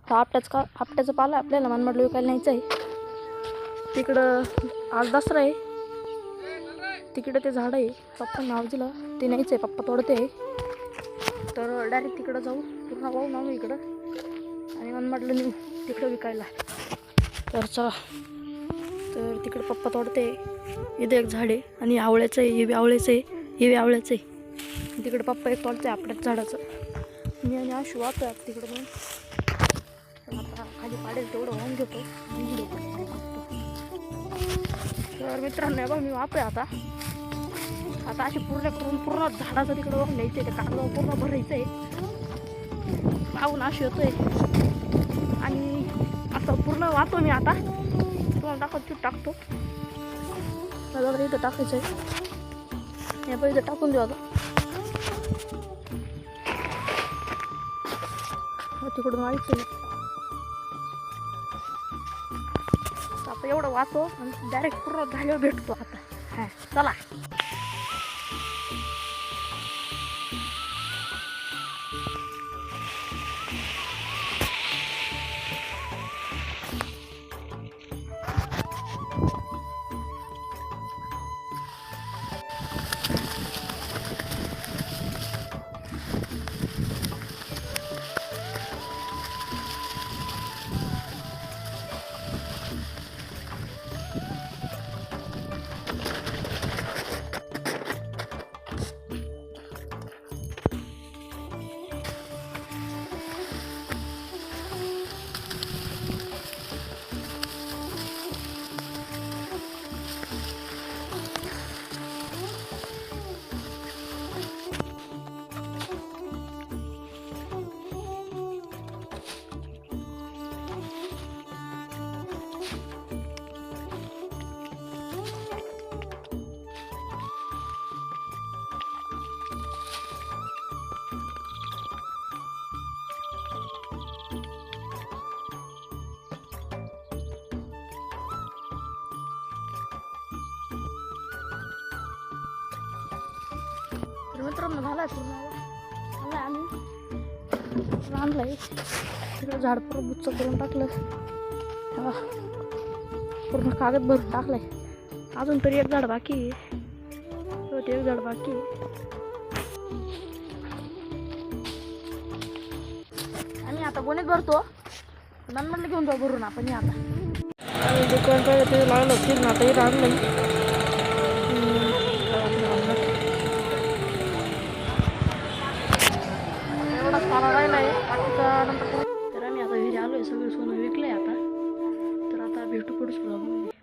हा आपट्याचं पाला आपल्याला मनमाडला विकायला न्यायचं आहे. तिकडं आज दसरा आहे. तिकडं ते झाड आहे, पप्पा नाव दिलं ते न्यायचं आहे. पप्पा तोडते आहे, तर डायरेक्ट तिकडं जाऊ, पूर्ण वाहून आणू इकडं आणि मनमाडला नेऊ तिकडं विकायला. तर चला, तर तिकडं पप्पा तोडते. इथे एक झाड आहे आणि आवळ्याचं आहे, हे बी आवळ्याचं आहे, हे बी आवळ्याचं आहे. तिकडे पप्पा एक तोडते आपल्याच झाडाचं. मी आणि आशू वाहतोय आता तिकडं म्हणून. आता खाली पाडेल तेवढं वाहून घेतो. तर मित्रांनो बघा, मी वाहतोय आता अशी पूर्ण झाडाचं तिकडं वाहून न्यायचं आहे. ते कागदावर पूर्ण भरायचं आहे. वाहून आशू येतोय आणि आता पूर्ण वाहतो मी. आता तुम्हाला टाकतो. मला इथं टाकायचं आहे. या पण इथं टाकून देऊ आता. तिकडून व्हायचं आहे. आता एवढं वाचो आणि डायरेक्ट पूर्ण झाल्यावर भेटतो आता. हा चला. मित्रांनो झाला पूर्ण आम्ही आणलंय. तिकडं झाड पूर्ण बुच्च करून टाकलं. पूर्ण कागद भरून टाकलाय. अजून तरी एक झाड बाकी आहे. एक झाड बाकी आहे. आम्ही आता गोणीत भरतो. मनमाडला घेऊन जाऊ भरून आपण. आता आम्ही दुकान ते लागलं फिरून आता इथं आणलंय. मला राहिलाय बाकीचा नंतर. तर आम्ही आता घरी आलोय. सगळं सोनं विकलंय आता. तर आता भेटू पुढे.